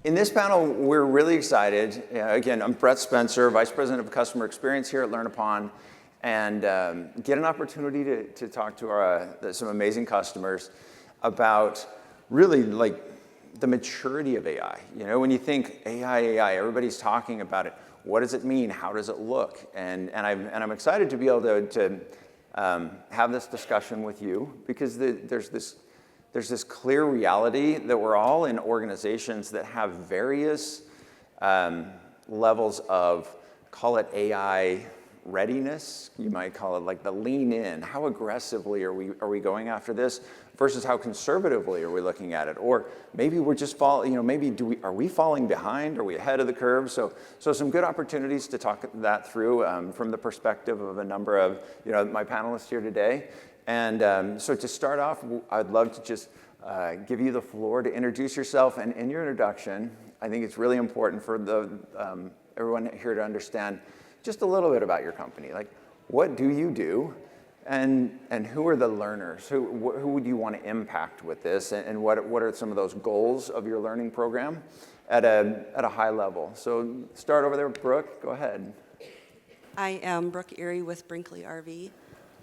In this panel, we're really excited. Again, I'm Brett Spencer, Vice President of Customer Experience here at LearnUpon, and get an opportunity to talk to some amazing customers about really like the maturity of AI. You know, when you think AI, everybody's talking about it. What does it mean? How does it look? And I'm excited to be able to have this discussion with you, because there's this clear reality that we're all in organizations that have various levels of, call it AI readiness. You might call it like the lean in. How aggressively are we going after this versus how conservatively are we looking at it? Or maybe we're just are we falling behind? Are we ahead of the curve? So some good opportunities to talk that through from the perspective of a number of my panelists here today. And so to start off, I'd love to just give you the floor to introduce yourself. And in your introduction, I think it's really important for everyone here to understand just a little bit about your company. Like, what do you do? And who are the learners? Who would you want to impact with this? And what are some of those goals of your learning program at a high level? So start over there with Brooke. Go ahead. I am Brooke Eary with Brinkley RV.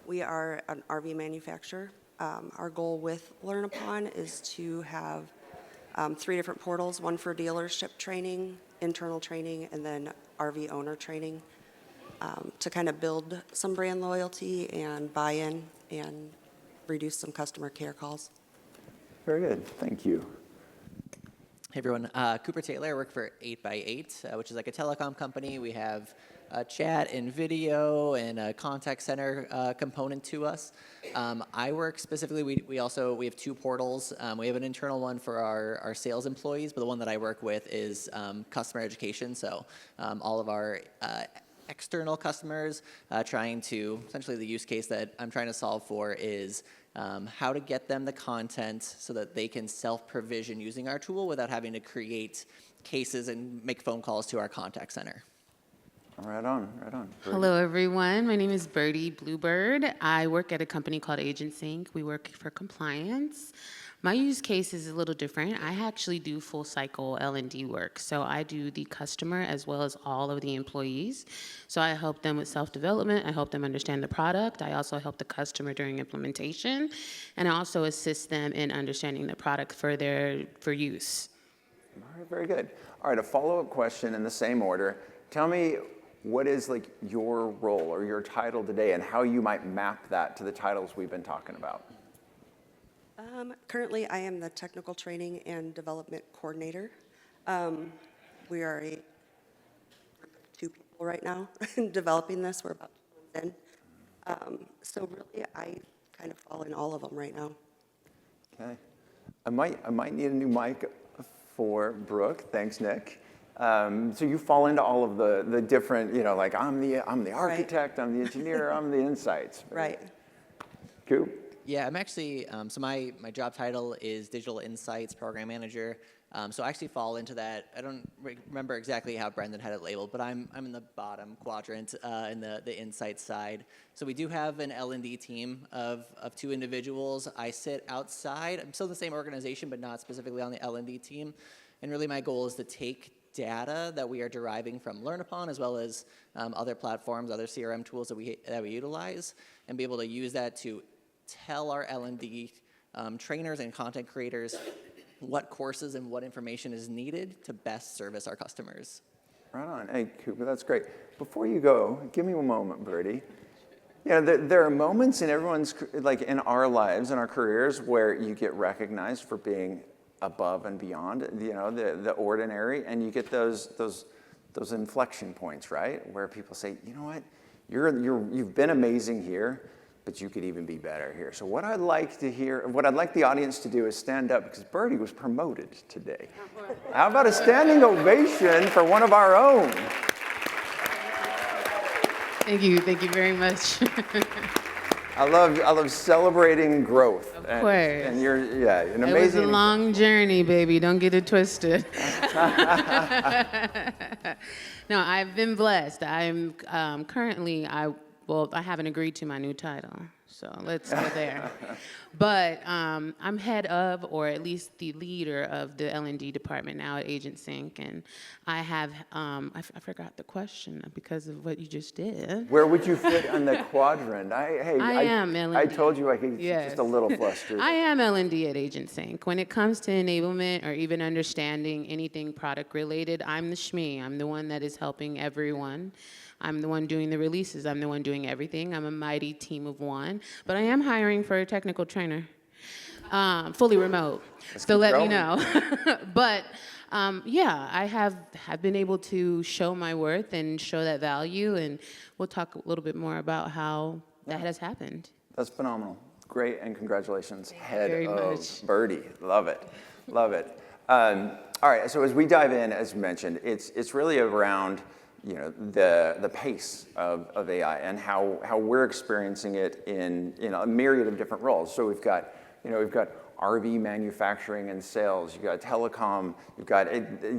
We are an RV manufacturer. Our goal with LearnUpon is to have 3 different portals, one for dealership training, internal training, and then RV owner training, to kind of build some brand loyalty and buy-in and reduce some customer care calls. Very good. Thank you. Hey everyone, Cooper Taylor. I work for 8x8, which is like a telecom company. We have chat and video and a contact center component to us. I work specifically, we have 2 portals. We have an internal one for our sales employees, but the one that I work with is customer education. So all of our external customers essentially the use case that I'm trying to solve for is how to get them the content so that they can self-provision using our tool without having to create cases and make phone calls to our contact center. Right on. Byrdie. Hello, everyone. My name is Byrdie Bluebyrd. I work at a company called AgentSync. We work for compliance. My use case is a little different. I actually do full cycle L&D work. So I do the customer as well as all of the employees. So I help them with self-development. I help them understand the product. I also help the customer during implementation. And I also assist them in understanding the product for use. All right, very good. All right, a follow-up question in the same order. Tell me, what is like your role or your title today and how you might map that to the titles we've been talking about? Currently, I am the Technical Training and Development Coordinator. We are 2 people right now developing this. We're about 2 months in. So really, I kind of fall in all of them right now. Okay. I might need a new mic for Brooke. Thanks, Nick. So you fall into all of the different, like I'm the architect, right. I'm the engineer, I'm the insights. Right. Coop? Yeah, I'm actually, so my job title is Digital Insights Program Manager. So I actually fall into that. I don't remember exactly how Brendan had it labeled, but I'm in the bottom quadrant in the insights side. So we do have an L&D team of 2 individuals. I sit outside. I'm still in the same organization, but not specifically on the L&D team. And really my goal is to take data that we are deriving from LearnUpon as well as other platforms, other CRM tools that we utilize, and be able to use that to tell our L&D trainers and content creators what courses and what information is needed to best service our customers. Right on. Hey, Cooper, that's great. Before you go, give me a moment, Byrdie. There are moments in everyone's, like in our lives, in our careers, where you get recognized for being above and beyond, the ordinary, and you get those inflection points, right? Where people say, you know what, you've been amazing here, but you could even be better here. So what I'd like the audience to do is stand up, because Byrdie was promoted today. How about a standing ovation for one of our own? Thank you very much. I love celebrating growth. Of course. And you're an amazing. It was a long journey, baby. Don't get it twisted. No, I've been blessed. I'm currently, I haven't agreed to my new title. so let's go there. But I'm head of, or at least the leader of the L&D department now at AgentSync, and I have, I forgot the question because of what you just did. Where would you fit on the quadrant? I am L&D. I told you I could Yes. just a little flustered. I am L&D at AgentSync. When it comes to enablement or even understanding anything product related, I'm the SME. I'm the one that is helping everyone. I'm the one doing the releases. I'm the one doing everything. I'm a mighty team of one. But I am hiring for a technical trainer, fully remote. So let me know. But yeah, I have been able to show my worth and show that value. And we'll talk a little bit more about how that has happened. That's phenomenal. Great, and congratulations, head very of much. Byrdie. Love it, love it. All right, so as we dive in, as mentioned, it's really around the pace of AI and how we're experiencing it in a myriad of different roles. So we've got RV manufacturing and sales. You've got telecom. You've got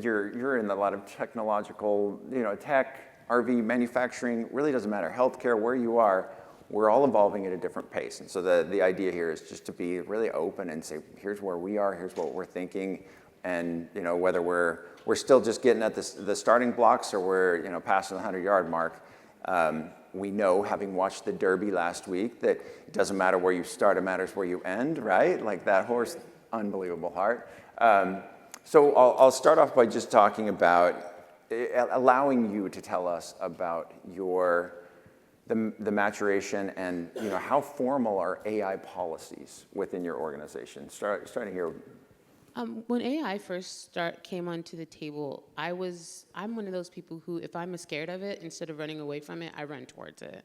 you're in a lot of technological tech, RV manufacturing. Really doesn't matter. Healthcare, where you are. We're all evolving at a different pace. And so the idea here is just to be really open and say, here's where we are, here's what we're thinking, and whether we're still just getting at the starting blocks or we're past the 100-yard mark. We know, having watched the Derby last week, that it doesn't matter where you start, it matters where you end, right? Like that horse, unbelievable heart. So I'll start off by just talking about allowing you to tell us about the maturation and how formal are AI policies within your organization? Starting here. When AI first came onto the table, I'm one of those people who, if I'm scared of it, instead of running away from it, I run towards it.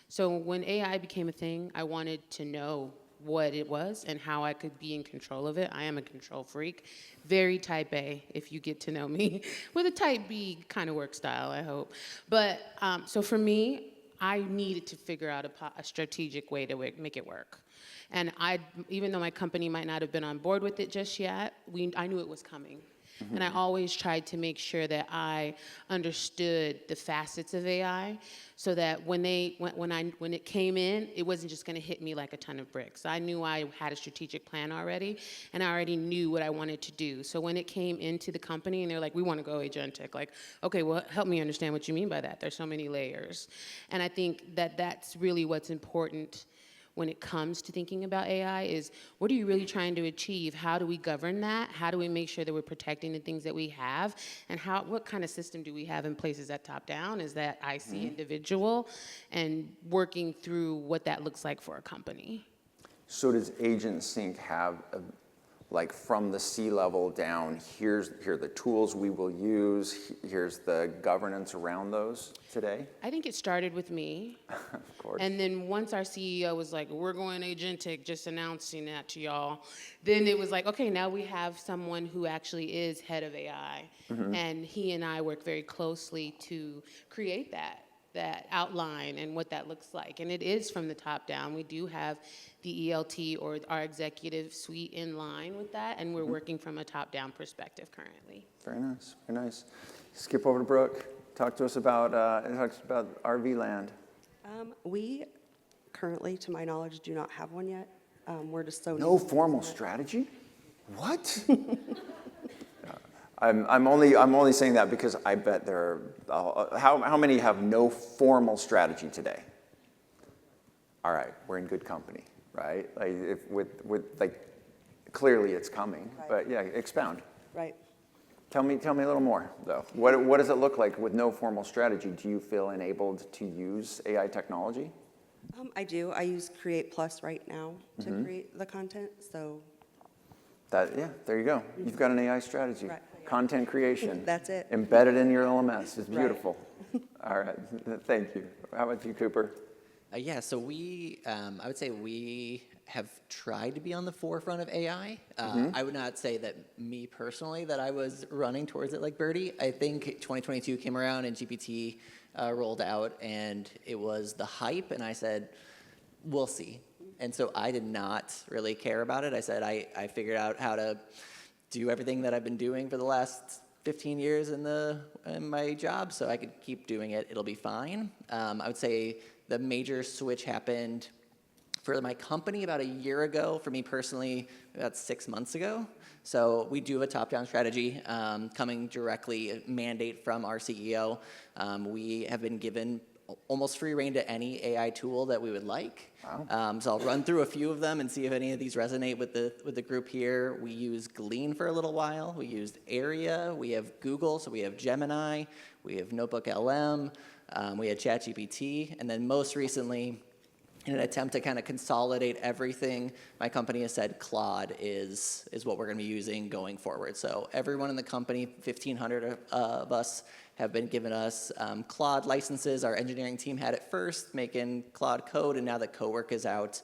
So when AI became a thing, I wanted to know what it was and how I could be in control of it. I am a control freak, very type A, if you get to know me, with a type B kind of work style, I hope. But so for me, I needed to figure out a strategic way to make it work. And even though my company might not have been on board with it just yet, I knew it was coming. Mm-hmm. And I always tried to make sure that I understood the facets of AI so that when it came in, it wasn't just going to hit me like a ton of bricks. I knew I had a strategic plan already, and I already knew what I wanted to do. So when it came into the company and they're like, we want to go agentic, like, okay, well, help me understand what you mean by that. There's so many layers. And I think that that's really what's important when it comes to thinking about AI is, what are you really trying to achieve? How do we govern that? How do we make sure that we're protecting the things that we have? And what kind of system do we have in place? Is that top down? Is that IC individual? And working through what that looks like for a company. So does AgentSync have from the C-level down, here are the tools we will use, here's the governance around those today? I think it started with me. Of course. And then once our CEO was like, we're going agentic, just announcing that to y'all, then it was like, okay, now we have someone who actually is head of AI. Mm-hmm. And he and I work very closely to create that outline and what that looks like. And it is from the top down. We do have the ELT or our executive suite in line with that, and we're working from a top-down perspective currently. Very nice, very nice. Skip over to Brooke. Talk to us about RV land. We currently, to my knowledge, do not have one yet. We're just so no formal strategy? What? I'm only saying that because I bet there are, how many have no formal strategy today? All right, we're in good company, right? Clearly it's coming, right. But yeah, expound. Right. Tell me a little more though. What does it look like with no formal strategy? Do you feel enabled to use AI technology? I do. I use Create Plus right now to create the content, so. There you go. You've got an AI strategy. Right. Content creation. That's it. Embedded in your LMS. It's beautiful. Right. All right. Thank you. How about you, Cooper? Yeah, so I would say we have tried to be on the forefront of AI. I would not say that me personally, that I was running towards it like Byrdie. I think 2022 came around and GPT rolled out, and it was the hype, and I said, we'll see. And so I did not really care about it. I said I figured out how to do everything that I've been doing for the last 15 years in my job, so I could keep doing it. It'll be fine. I would say the major switch happened For my company, about a year ago. For me personally, about 6 months ago. So we do have a top-down strategy coming directly, mandate from our CEO. We have been given almost free reign to any AI tool that we would like. Wow. So I'll run through a few of them and see if any of these resonate with the group here. We used Glean for a little while. We used Area. We have Google, so we have Gemini. We have Notebook LM. We had ChatGPT. And then most recently, in an attempt to kind of consolidate everything, my company has said Claude is what we're going to be using going forward. So everyone in the company, 1,500 of us, have been given us Claude licenses. Our engineering team had it first, making Claude code, and now that Cowork is out,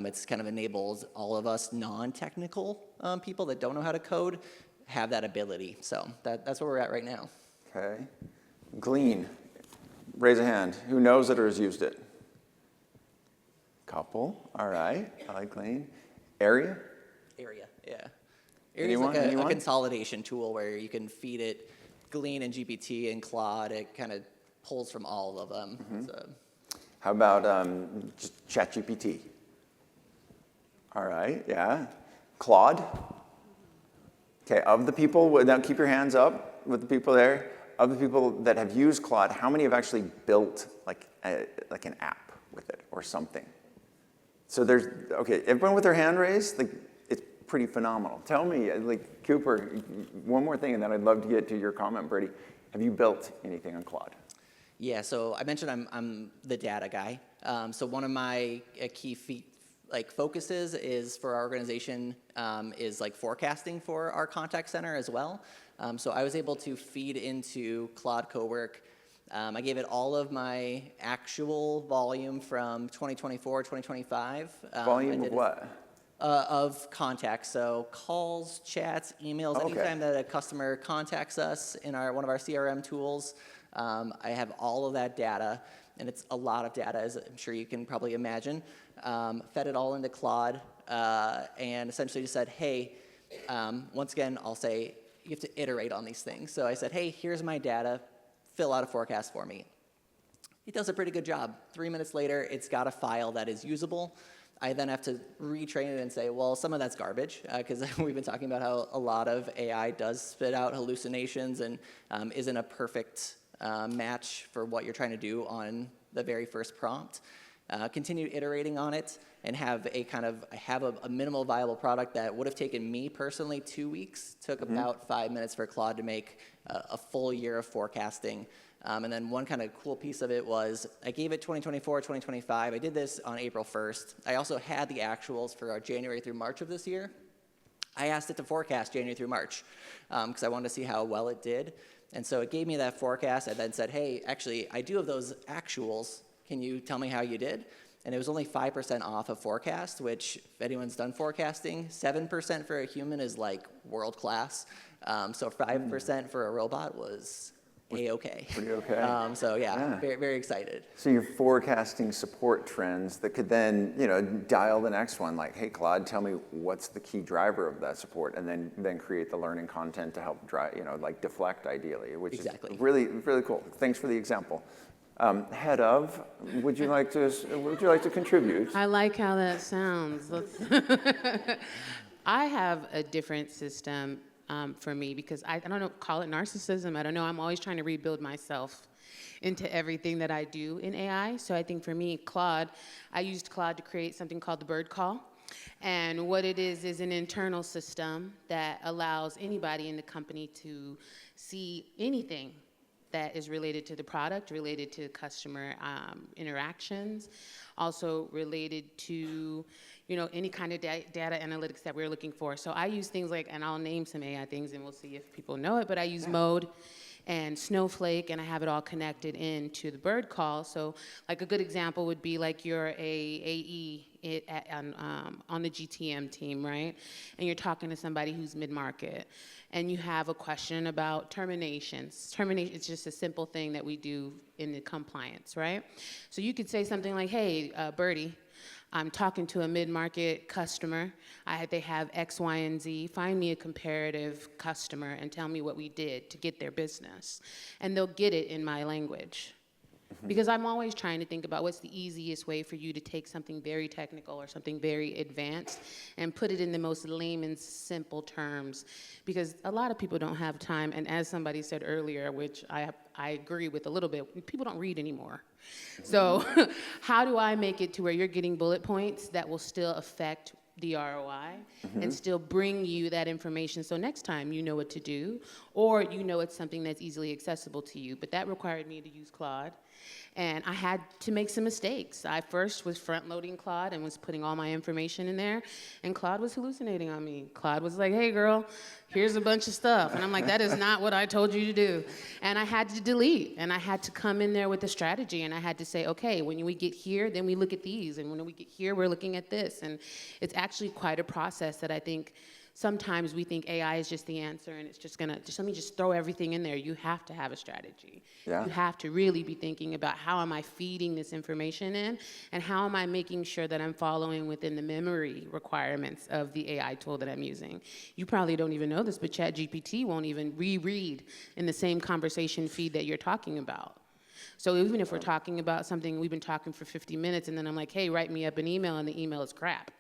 it's kind of enabled all of us non-technical people that don't know how to code have that ability. So that's where we're at right now. Okay. Glean. Raise a hand. Who knows it or has used it? Couple. All right. I like Glean. Area? Area, yeah. Area is like a Anyone? consolidation tool where you can feed it Glean and GPT and Claude. It kind of pulls from all of them. Mm-hmm. So. How about just ChatGPT? All right, yeah. Claude? Okay, of the people, now keep your hands up with the people there. Of the people that have used Claude, how many have actually built like an app with it or something? So okay, everyone with their hand raised, like, it's pretty phenomenal. Tell me, like, Cooper, one more thing, and then I'd love to get to your comment, Byrdie. Have you built anything on Claude? Yeah, so I mentioned I'm the data guy. So one of my key focuses is for our organization is like forecasting for our contact center as well. So I was able to feed into Claude Cowork. I gave it all of my actual volume from 2024, 2025. Volume of what? Of contacts, so calls, chats, emails. Okay. Anytime that a customer contacts us in one of our CRM tools, I have all of that data, and it's a lot of data, as I'm sure you can probably imagine. Fed it all into Claude, and essentially just said, hey, once again, I'll say, you have to iterate on these things. So I said, hey, here's my data. Fill out a forecast for me. It does a pretty good job. 3 minutes later, it's got a file that is usable. I then have to retrain it and say, well, some of that's garbage, because we've been talking about how a lot of AI does spit out hallucinations and isn't a perfect match for what you're trying to do on the very first prompt. Continue iterating on it and have a minimal viable product that would have taken me personally 2 weeks, took about 5 minutes for Claude to make a full year of forecasting. And then one kind of cool piece of it was I gave it 2024, 2025. I did this on April 1st. I also had the actuals for our January through March of this year. I asked it to forecast January through March because I wanted to see how well it did. And so it gave me that forecast. I then said, hey, actually, I do have those actuals. Can you tell me how you did? And it was only 5% off of forecast, which if anyone's done forecasting, 7% for a human is like world class. So 5% for a robot was A-okay. Pretty okay. So yeah, very, very excited. So you're forecasting support trends that could then, dial the next one. Like, hey, Claude, tell me what's the key driver of that support, and then create the learning content to help drive, like deflect ideally, which is really, really cool. Thanks for the example. Head of, would you like to contribute? I like how that sounds. I have a different system for me because I don't know, call it narcissism. I don't know. I'm always trying to rebuild myself into everything that I do in AI. So I think for me, Claude, I used Claude to create something called the Bird Call. And what it is an internal system that allows anybody in the company to see anything that is related to the product, related to customer interactions, also related to, any kind of data analytics that we're looking for. So I use things like, and I'll name some AI things and we'll see if people know it, but I use Mode and Snowflake, and I have it all connected into the Bird Call. So like a good example would be like you're a AE on the GTM team, right? And you're talking to somebody who's mid-market, and you have a question about terminations. Termination, it's just a simple thing that we do in the compliance, right? So you could say something like, hey, Byrdie, I'm talking to a mid-market customer. They have X, Y, and Z. Find me a comparative customer and tell me what we did to get their business. And they'll get it in my language. Because I'm always trying to think about what's the easiest way for you to take something very technical or something very advanced and put it in the most layman's simple terms. Because a lot of people don't have time, and as somebody said earlier, which I agree with a little bit, people don't read anymore. So how do I make it to where you're getting bullet points that will still affect the ROI and still bring you that information so next time you know what to do, or you know it's something that's easily accessible to you. But that required me to use Claude, and I had to make some mistakes. I first was front-loading Claude and was putting all my information in there, and Claude was hallucinating on me. Claude was like, hey girl, here's a bunch of stuff. And I'm like, that is not what I told you to do. And I had to delete, and I had to come in there with a strategy, and I had to say, okay, when we get here, then we look at these, and when we get here, we're looking at this. And it's actually quite a process that I think sometimes we think AI is just the answer, and it's just gonna, let me just throw everything in there. You have to have a strategy. Yeah. You have to really be thinking about how am I feeding this information in, and how am I making sure that I'm following within the memory requirements of the AI tool that I'm using. You probably don't even know this, but ChatGPT won't even reread in the same conversation feed that you're talking about. So even if we're talking about something, we've been talking for 50 minutes, and then I'm like, hey, write me up an email, and the email is crap.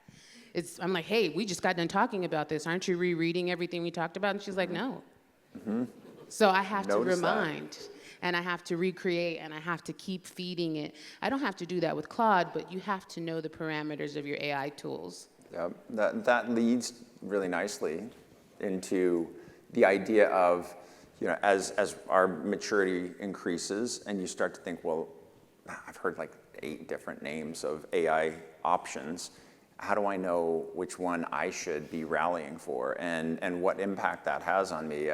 I'm like, hey, we just got done talking about this. Aren't you rereading everything we talked about? And she's like, no. So I have to remind, and I have to recreate, and I have to keep feeding it. I don't have to do that with Claude, but you have to know the parameters of your AI tools. Yep. That leads really nicely into the idea of, as our maturity increases and you start to think, well, I've heard like 8 different names of AI options. How do I know which one I should be rallying for, and what impact that has on me?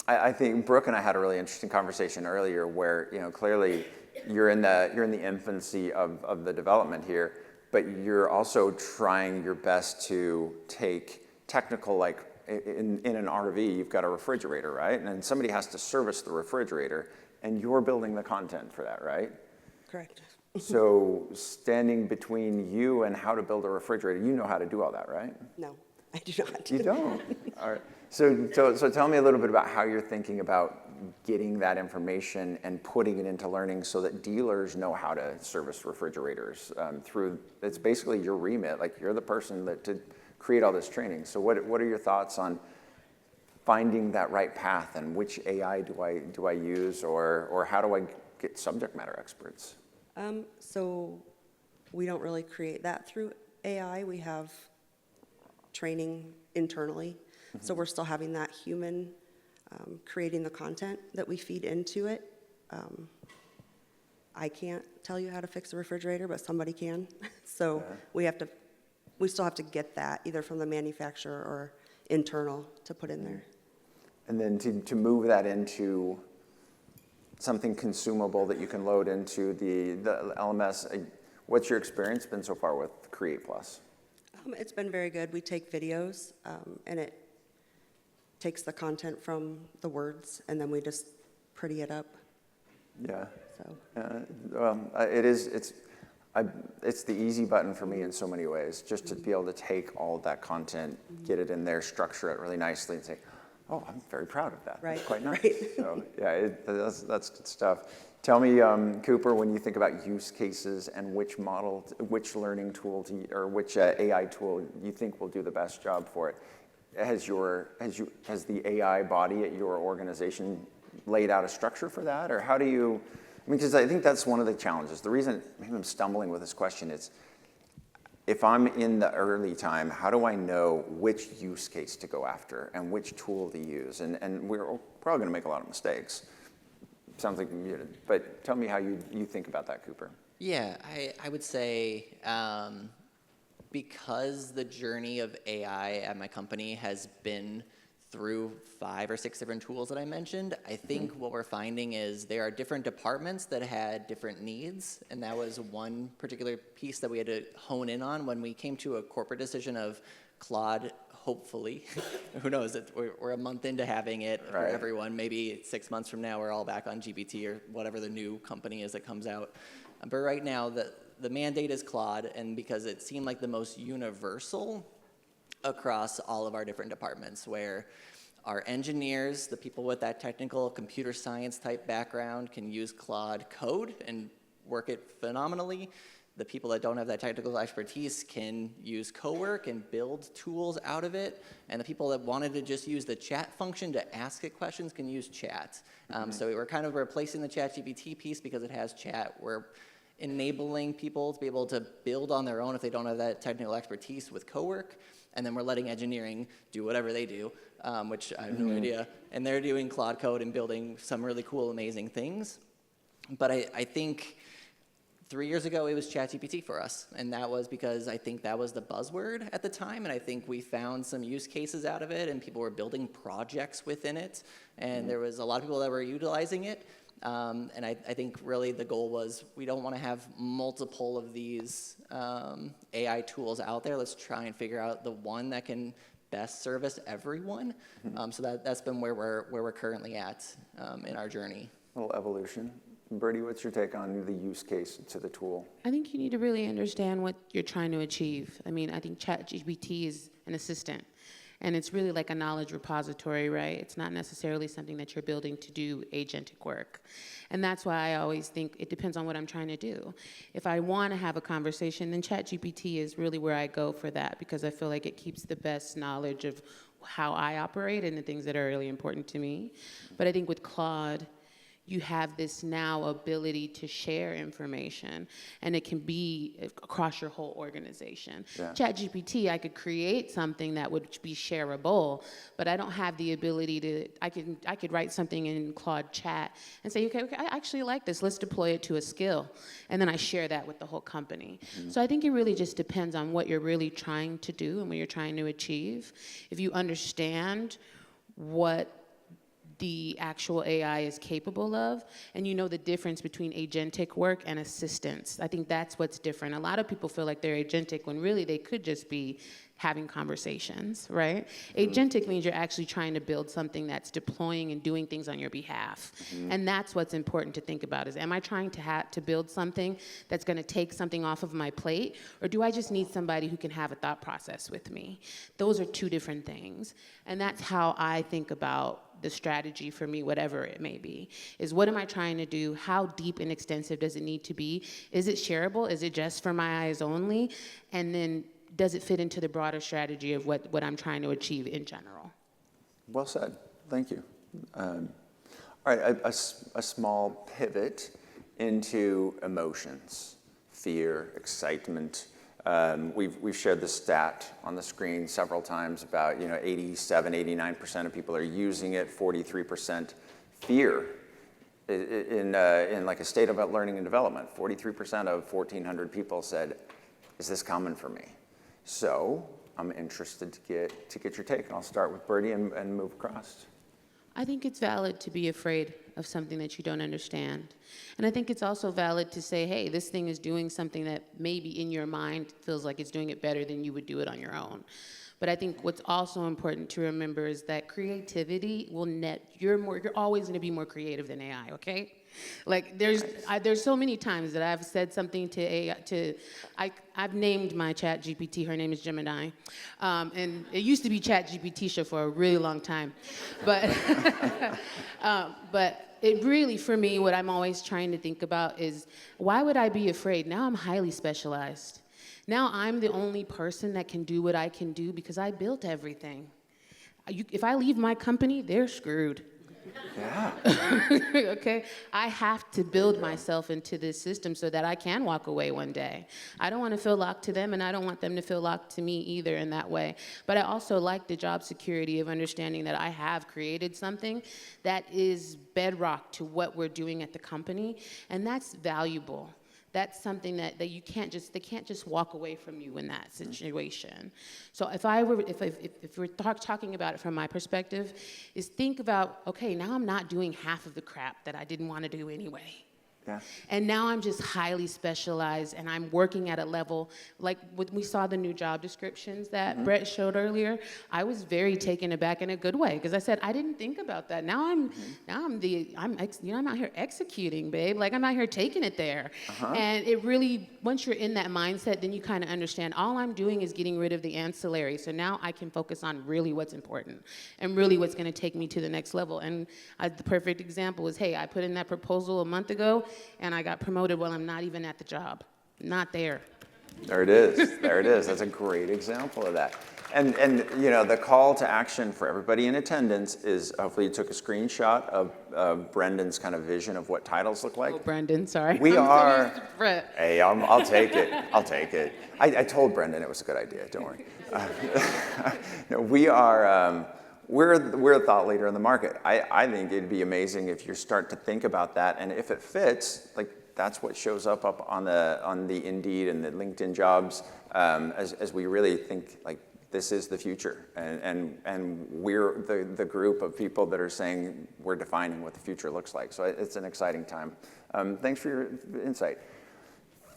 I think Brooke and I had a really interesting conversation earlier where, clearly you're in the infancy of the development here, but you're also trying your best to take technical, like in an RV, you've got a refrigerator, right? And then somebody has to service the refrigerator, and you're building the content for that, right? Correct. So standing between you and how to build a refrigerator, you know how to do all that, right? No, I do not. You don't? All right. So tell me a little bit about how you're thinking about getting that information and putting it into learning so that dealers know how to service refrigerators it's basically your remit, like you're the person to create all this training. So what are your thoughts on finding that right path, and which AI do I use, or how do I get subject matter experts? So we don't really create that through AI. We have training internally. So we're still having that human creating the content that we feed into it. I can't tell you how to fix a refrigerator, but somebody can. So we still have to get that either from the manufacturer or internal to put in there. And then to move that into something consumable that you can load into the LMS. What's your experience been so far with Create Plus? It's been very good. We take videos, and it takes the content from the words, and then we just pretty it up. Yeah. So. It's the easy button for me in so many ways, just to be able to take all of that content, get it in there, structure it really nicely, and say, oh, I'm very proud of that. Right. That's quite nice. Right. So yeah, that's good stuff. Tell me, Cooper, when you think about use cases and which learning tool, or which AI tool you think will do the best job for it, has the AI body at your organization laid out a structure for that, or how do you? I mean, because I think that's one of the challenges. The reason maybe I'm stumbling with this question is, if I'm in the early time, how do I know which use case to go after and which tool to use? And we're probably going to make a lot of mistakes. Sounds like you did. But tell me how you think about that, Cooper. Yeah, I would say because the journey of AI at my company has been through 5 or 6 different tools that I mentioned, I think what we're finding is there are different departments that had different needs, and that was one particular piece that we had to hone in on when we came to a corporate decision of Claude, hopefully. Who knows, we're a month into having it for everyone. Maybe 6 months from now we're all back on GPT or whatever the new company is that comes out. But right now the mandate is Claude, and because it seemed like the most universal across all of our different departments, where Our engineers, the people with that technical computer science type background, can use Claude Code and work it phenomenally. The people that don't have that technical expertise can use Cowork and build tools out of it. And the people that wanted to just use the chat function to ask it questions can use chat. So we're kind of replacing the ChatGPT piece because it has chat. We're enabling people to be able to build on their own if they don't have that technical expertise with Cowork. And then we're letting engineering do whatever they do, which I have no idea. And they're doing Claude Code and building some really cool, amazing things. But I think 3 years ago, it was ChatGPT for us, and that was because I think that was the buzzword at the time, and I think we found some use cases out of it, and people were building projects within it, and there was a lot of people that were utilizing it, and I think really the goal was we don't want to have multiple of these AI tools out there. Let's try and figure out the one that can best service everyone. So that's been where we're currently at in our journey. A little evolution. Byrdie, what's your take on the use case to the tool? I think you need to really understand what you're trying to achieve. I mean, I think ChatGPT is an assistant, and it's really like a knowledge repository, right? It's not necessarily something that you're building to do agentic work. And that's why I always think it depends on what I'm trying to do. If I want to have a conversation, then ChatGPT is really where I go for that, because I feel like it keeps the best knowledge of how I operate and the things that are really important to me. But I think with Claude, you have this now ability to share information, and it can be across your whole organization. Yeah. ChatGPT, I could create something that would be shareable, but I don't have the ability to, I could write something in Claude Chat and say, okay, I actually like this, let's deploy it to a skill, and then I share that with the whole company. So I think it really just depends on what you're really trying to do and what you're trying to achieve. If you understand what the actual AI is capable of, and you know the difference between agentic work and assistance. I think that's what's different. A lot of people feel like they're agentic when really they could just be having conversations, right? Agentic means you're actually trying to build something that's deploying and doing things on your behalf. And that's what's important to think about is, am I trying to build something that's gonna take something off of my plate, or do I just need somebody who can have a thought process with me? Those are two different things. And that's how I think about the strategy for me, whatever it may be, is what am I trying to do? How deep and extensive does it need to be? Is it shareable? Is it just for my eyes only? And then does it fit into the broader strategy of what I'm trying to achieve in general? Well said. Thank you. All right, a small pivot into emotions, fear, excitement. We've shared this stat on the screen several times about 87, 89% of people are using it, 43% fear in like a state of learning and development. 43% of 1,400 people said, "Is this common for me?" So I'm interested to get your take, and I'll start with Byrdie and move across. I think it's valid to be afraid of something that you don't understand. And I think it's also valid to say, hey, this thing is doing something that maybe in your mind feels like it's doing it better than you would do it on your own. But I think what's also important to remember is that creativity will you're always gonna be more creative than AI, okay? Like there's so many times that I've said something to AI, I've named my Chat GPT, her name is Gemini, and it used to be Chat GPT show for a really long time, but but it really, for me, what I'm always trying to think about is, why would I be afraid? Now I'm highly specialized. Now I'm the only person that can do what I can do because I built everything. If I leave my company, they're screwed. Yeah. Okay? I have to build myself into this system so that I can walk away one day. I don't want to feel locked to them, and I don't want them to feel locked to me either in that way. But I also like the job security of understanding that I have created something that is bedrock to what we're doing at the company, and that's valuable. That's something that they can't just walk away from you in that situation. So if we're talking about it from my perspective, is think about, okay, now I'm not doing half of the crap that I didn't want to do anyway. Yeah. And now I'm just highly specialized, and I'm working at a level, like when we saw the new job descriptions that Brett showed earlier, I was very taken aback in a good way, because I said, I didn't think about that. Now I'm out here executing, babe. Like, I'm out here taking it there. And it really, once you're in that mindset, then you kind of understand, all I'm doing is getting rid of the ancillary. So now I can focus on really what's important and really what's going to take me to the next level. And the perfect example is, hey, I put in that proposal a month ago, and I got promoted while I'm not even at the job. Not there. There it is. There it is. That's a great example of that. And you know, the call to action for everybody in attendance is, hopefully you took a screenshot of Brendan's kind of vision of what titles look like. Oh, Brendan, sorry. We I'm are. so used to Brett. Hey, I'll take it. I'll take it. I told Brendan it was a good idea. Don't worry. No, we are. We're a thought leader in the market. I think it'd be amazing if you start to think about that, and if it fits, like that's what shows up on the Indeed and the LinkedIn jobs, as we really think like this is the future, and we're the group of people that are saying we're defining what the future looks like. So it's an exciting time. Thanks for your insight.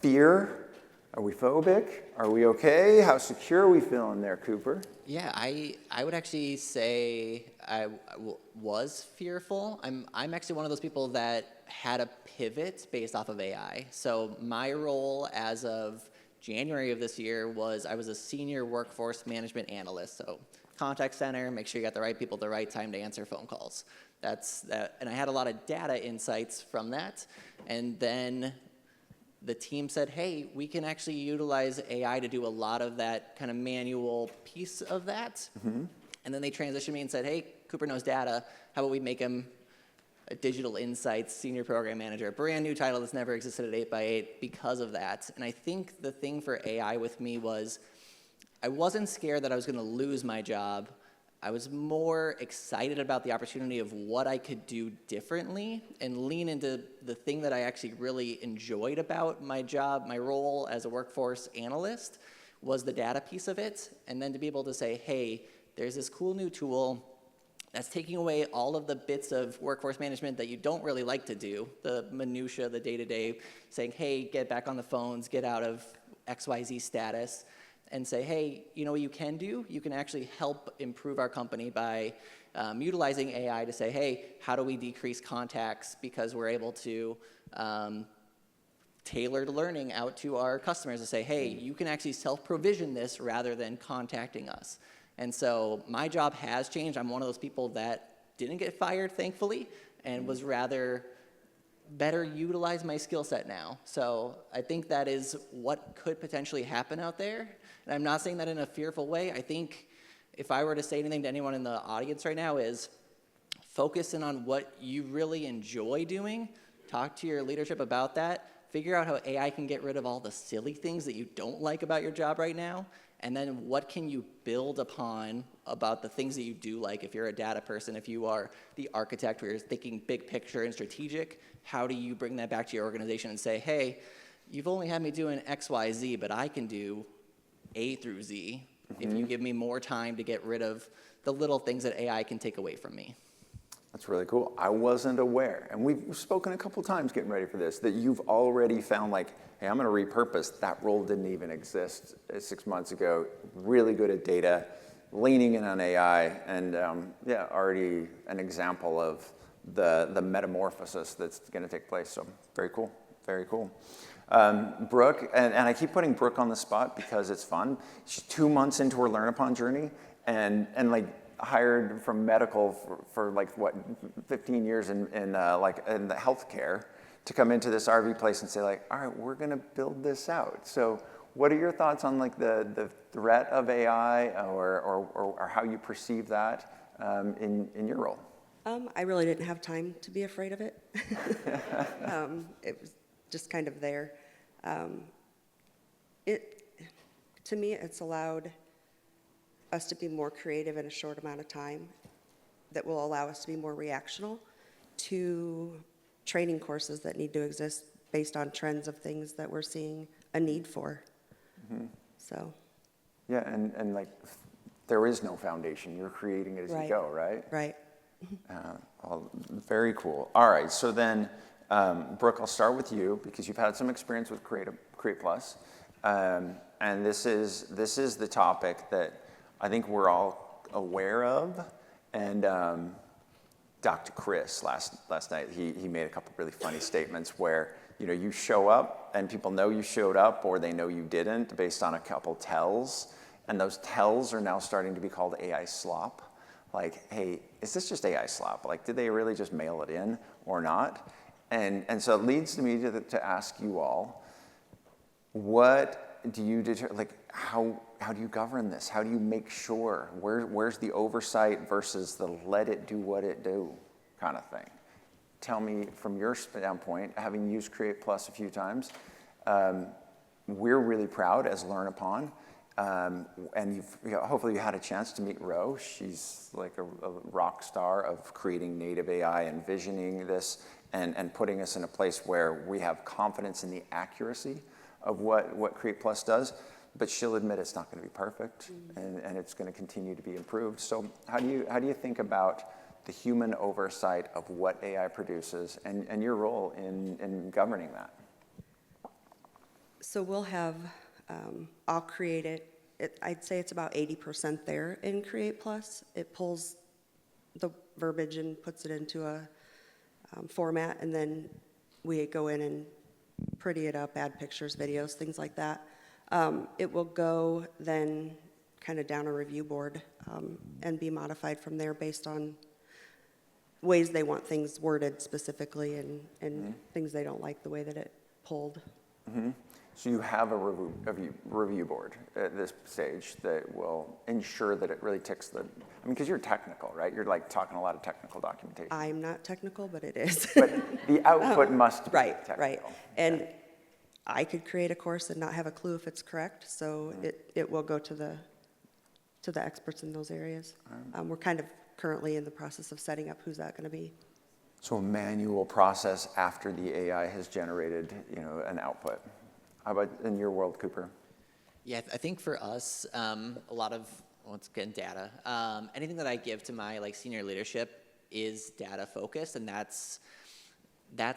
Fear. Are we phobic? Are we okay? How secure are we feeling there, Cooper? Yeah, I would actually say I was fearful. I'm actually one of those people that had a pivot based off of AI. So my role as of January of this year was I was a senior workforce management analyst. So contact center, make sure you got the right people at the right time to answer phone calls. That's that, and I had a lot of data insights from that. And then the team said, hey, we can actually utilize AI to do a lot of that kind of manual piece of that. And then they transitioned me and said, hey, Cooper knows data. How about we make him a digital insights senior program manager, a brand new title that's never existed at 8x8 because of that. And I think the thing for AI with me was I wasn't scared that I was going to lose my job. I was more excited about the opportunity of what I could do differently and lean into the thing that I actually really enjoyed about my job, my role as a workforce analyst, was the data piece of it. And then to be able to say, hey, there's this cool new tool that's taking away all of the bits of workforce management that you don't really like to do, the minutia, the day-to-day, saying, hey, get back on the phones, get out of XYZ status, and say, hey, you know what you can do? You can actually help improve our company by utilizing AI to say, hey, how do we decrease contacts because we're able to tailored learning out to our customers to say, hey, you can actually self-provision this rather than contacting us. And so my job has changed. I'm one of those people that didn't get fired, thankfully, and was rather better utilize my skill set now. So I think that is what could potentially happen out there. And I'm not saying that in a fearful way. I think if I were to say anything to anyone in the audience right now is focus in on what you really enjoy doing, talk to your leadership about that, figure out how AI can get rid of all the silly things that you don't like about your job right now, and then what can you build upon about the things that you do like. If you're a data person, if you are the architect where you're thinking big picture and strategic, how do you bring that back to your organization and say, hey, you've only had me doing X, Y, Z, but I can do A through Z if you give me more time to get rid of the little things that AI can take away from me. That's really cool. I wasn't aware, and we've spoken a couple times getting ready for this, that you've already found like, hey, I'm going to repurpose. That role didn't even exist 6 months ago. Really good at data, leaning in on AI, and yeah, already an example of the metamorphosis that's going to take place. So very cool, very cool. Brooke, and I keep putting Brooke on the spot because it's fun. She's 2 months into her LearnUpon journey, and like hired from medical for like what 15 years in the healthcare to come into this RV place and say like, all right, we're going to build this out. So what are your thoughts on like the threat of AI or how you perceive that in your role? I really didn't have time to be afraid of it. It was just kind of there. To me, it's allowed us to be more creative in a short amount of time that will allow us to be more reactional to training courses that need to exist based on trends of things that we're seeing a need for. So. Yeah, and like there is no foundation. You're creating it as you go, right? Right. Well, very cool. All right, so then Brooke, I'll start with you because you've had some experience with Create Plus, and this is the topic that I think we're all aware of. And Dr. Chris last night, he made a couple really funny statements where you show up and people know you showed up or they know you didn't based on a couple tells, and those tells are now starting to be called AI slop. Like, hey, is this just AI slop? Like, did they really just mail it in or not? And so it leads me to ask you all, what do you like? How do you govern this? How do you make sure? Where's the oversight versus the let it do what it do kind of thing? Tell me from your standpoint, having used Create Plus a few times, we're really proud as LearnUpon. And hopefully you had a chance to meet Ro. She's like a rock star of creating native AI and visioning this and putting us in a place where we have confidence in the accuracy of what Create Plus does. But she'll admit it's not going to be perfect, and it's going to continue to be improved. So how do you think about the human oversight of what AI produces and your role in governing that? So we'll have, I'll create it. I'd say it's about 80% there in Create Plus. It pulls the verbiage and puts it into a format, and then we go in and pretty it up, add pictures, videos, things like that. It will go then kind of down a review board and be modified from there based on ways they want things worded specifically and things they don't like the way that it pulled. Mm-hmm. So you have a review board at this stage that will ensure that it really ticks because you're technical, right? You're like talking a lot of technical documentation. I'm not technical, but it is. But the output must be technical. Right. And I could create a course and not have a clue if it's correct, so it will go to the experts in those areas. We're kind of currently in the process of setting up who's that going to be. So a manual process after the AI has generated, an output. How about in your world, Cooper? Yeah, I think for us, a lot of, once again, data. Anything that I give to my senior leadership is data focused, and that's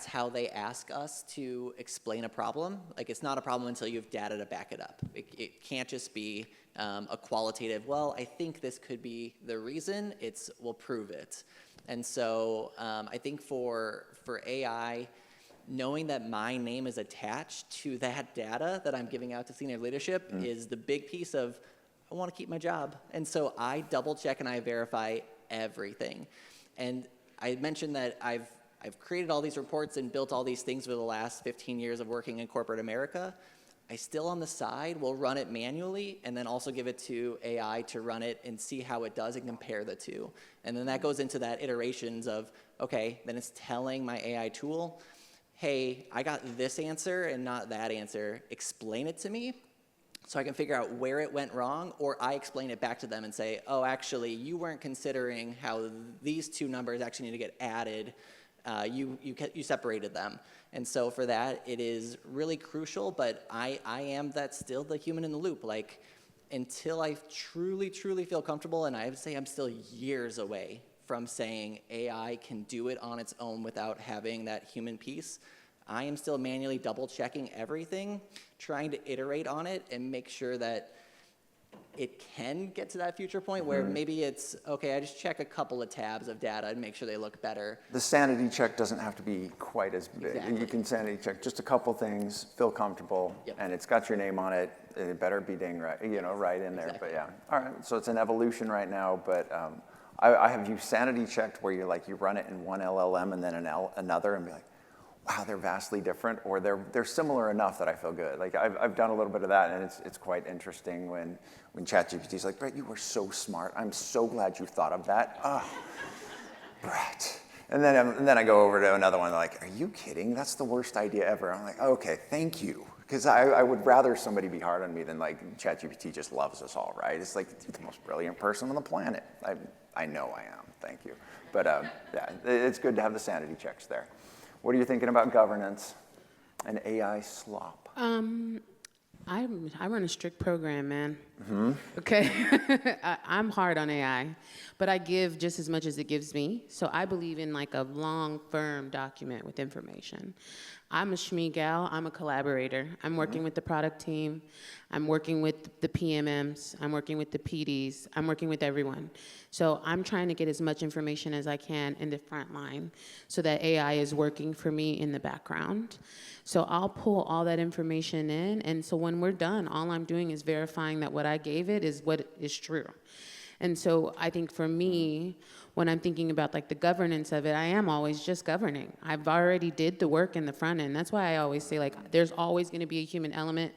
how they ask us to explain a problem. It's not a problem until you have data to back it up. It can't just be a qualitative, well, I think this could be the reason, we'll prove it. And so I think for AI, knowing that my name is attached to that data that I'm giving out to senior leadership is the big piece of, I want to keep my job. And so I double check and I verify everything. And I mentioned that I've created all these reports and built all these things over the last 15 years of working in corporate America. I still on the side will run it manually and then also give it to AI to run it and see how it does and compare the two. And then that goes into that iterations of, okay, then it's telling my AI tool, hey, I got this answer and not that answer. Explain it to me so I can figure out where it went wrong, or I explain it back to them and say, oh, actually, you weren't considering how these two numbers actually need to get added. You separated them. And so for that, it is really crucial, but I am still the human in the loop. Until I truly, truly feel comfortable, and I would say I'm still years away from saying AI can do it on its own without having that human piece, I am still manually double checking everything, trying to iterate on it and make sure that it can get to that future point where maybe it's, okay, I just check a couple of tabs of data and make sure they look better. The sanity check doesn't have to be quite as big. Exactly. You can sanity check just a couple things, feel comfortable, and it's got your name on it. It better be ding right, right in there. Exactly. But yeah, all right. So it's an evolution right now, but I have you sanity checked where you run it in one LLM and then another and be like, wow, they're vastly different, or they're similar enough that I feel good. I've done a little bit of that, and it's quite interesting when ChatGPT's like, Brett, you were so smart. I'm so glad you thought of that. Oh, Brett. And then I go over to another one, like, are you kidding? That's the worst idea ever. I'm like, okay, thank you. Because I would rather somebody be hard on me than ChatGPT just loves us all, right? It's like the most brilliant person on the planet. I know I am, thank you. But yeah, it's good to have the sanity checks there. What are you thinking about governance and AI slop? I I run a strict program, man. Okay, I'm hard on AI, but I give just as much as it gives me. So I believe in like a long, firm document with information. I'm a SME gal. I'm a collaborator. I'm working with the product team. I'm working with the PMMs. I'm working with the PDs. I'm working with everyone. So I'm trying to get as much information as I can in the front line so that AI is working for me in the background. So I'll pull all that information in, and so when we're done, all I'm doing is verifying that what I gave it is what is true. And so I think for me, when I'm thinking about like the governance of it, I am always just governing. I've already did the work in the front end. That's why I always say like there's always going to be a human element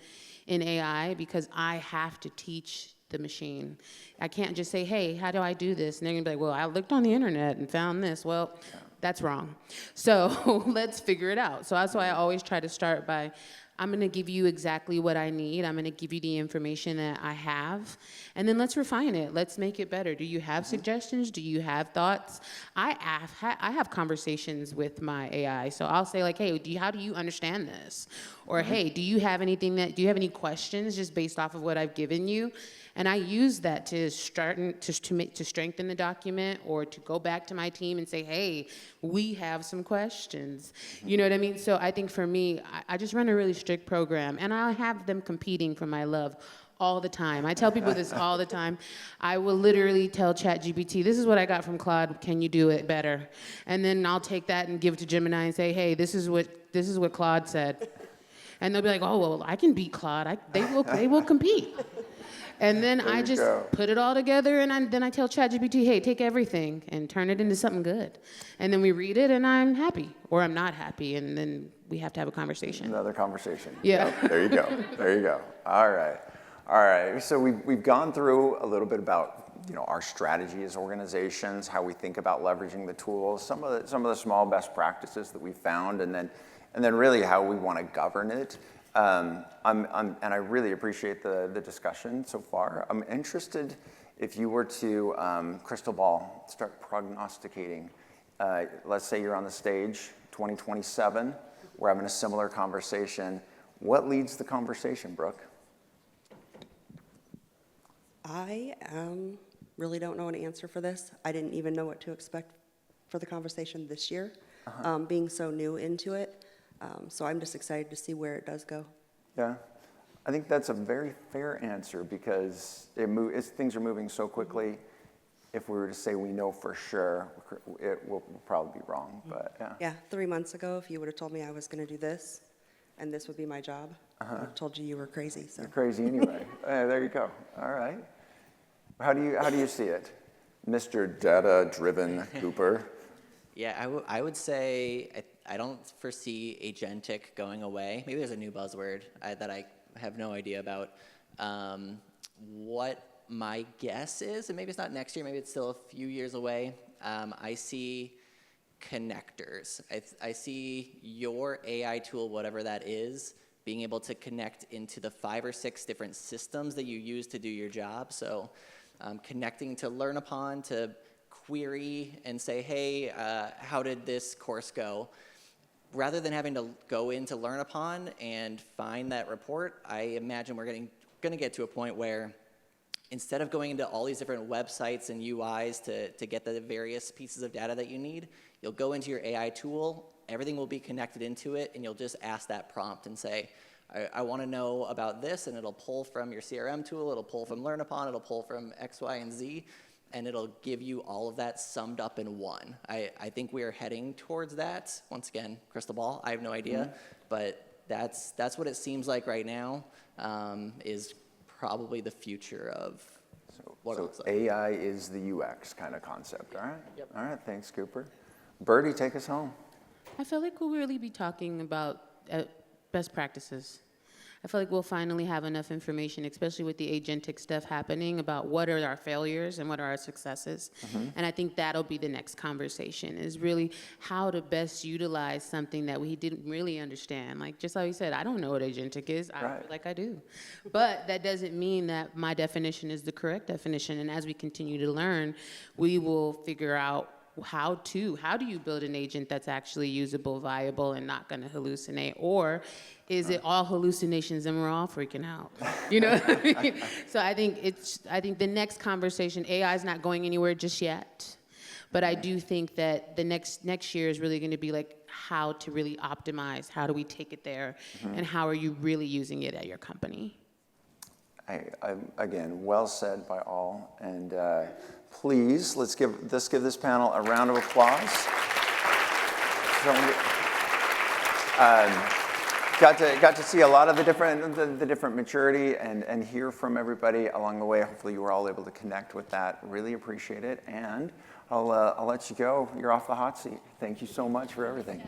in AI because I have to teach the machine. I can't just say, hey, how do I do this? And they're going to be like, well, I looked on the internet and found this. Well, that's wrong. So let's figure it out. So that's why I always try to start by, I'm going to give you exactly what I need. I'm going to give you the information that I have. And then let's refine it. Let's make it better. Do you have suggestions? Do you have thoughts? I have conversations with my AI. So I'll say like, hey, how do you understand this? Or hey, do you have any questions just based off of what I've given you? And I use that to strengthen the document or to go back to my team and say, hey, we have some questions. You know what I mean? So I think for me, I just run a really strict program, and I have them competing for my love all the time. I tell people this all the time. I will literally tell ChatGPT, this is what I got from Claude, can you do it better? And then I'll take that and give it to Gemini and say, hey, this is what Claude said. And they'll be like, oh, well, I can beat Claude. They will compete. And then I just put it all together, and then I tell ChatGPT, hey, take everything and turn it into something good. And then we read it, and I'm happy, or I'm not happy, and then we have to have a conversation. Another conversation. Yeah. Yep, there you go. There you go. All right. So we've gone through a little bit about our strategy as organizations, how we think about leveraging the tools, some of the small best practices that we found, and then really how we want to govern it. And I really appreciate the discussion so far. I'm interested if you were to crystal ball, start prognosticating. Let's say you're on the stage, 2027, we're having a similar conversation. What leads the conversation, Brooke? I really don't know an answer for this. I didn't even know what to expect for the conversation this year, being so new into it. So I'm just excited to see where it does go. Yeah, I think that's a very fair answer because things are moving so quickly. If we were to say we know for sure, it will probably be wrong, but yeah. Yeah, 3 months ago, if you would have told me I was going to do this and this would be my job, I would have told you were crazy. So. You're crazy anyway. There you go. All right. How do you see it, Mr. Data-driven Cooper? Yeah, I would say I don't foresee agentic going away. Maybe there's a new buzzword that I have no idea about. What my guess is, and maybe it's not next year, maybe it's still a few years away, I see connectors. I see your AI tool, whatever that is, being able to connect into the 5 or 6 different systems that you use to do your job. So connecting to LearnUpon to query and say, hey, how did this course go? Rather than having to go into LearnUpon and find that report, I imagine we're going to get to a point where instead of going into all these different websites and UIs to get the various pieces of data that you need, you'll go into your AI tool, everything will be connected into it, and you'll just ask that prompt and say, I want to know about this, and it'll pull from your CRM tool, it'll pull from LearnUpon, it'll pull from X, Y, and Z, and it'll give you all of that summed up in one. I think we are heading towards that. Once again, crystal ball, I have no idea, but that's what it seems like right now, is probably the future of what it looks like. AI is the UX kind of concept, all right? Yep. All right, thanks, Cooper. Byrdie, take us home. I feel like we'll really be talking about best practices. I feel like we'll finally have enough information, especially with the agentic stuff happening, about what are our failures and what are our successes. And I think that'll be the next conversation, is really how to best utilize something that we didn't really understand. Like, just like you said, I don't know what agentic is. I feel like I do. But that doesn't mean that my definition is the correct definition. And as we continue to learn, we will figure out how do you build an agent that's actually usable, viable, and not going to hallucinate? Or is it all hallucinations and we're all freaking out? You know what I mean? So I think the next conversation, AI is not going anywhere just yet. But I do think that the next year is really going to be like how to really optimize, how do we take it there, and how are you really using it at your company? Again, well said by all, and please let's give this panel a round of applause. Got to see a lot of the different maturity and hear from everybody along the way. Hopefully, you were all able to connect with that. Really appreciate it, and I'll let you go. You're off the hot seat. Thank you so much for everything.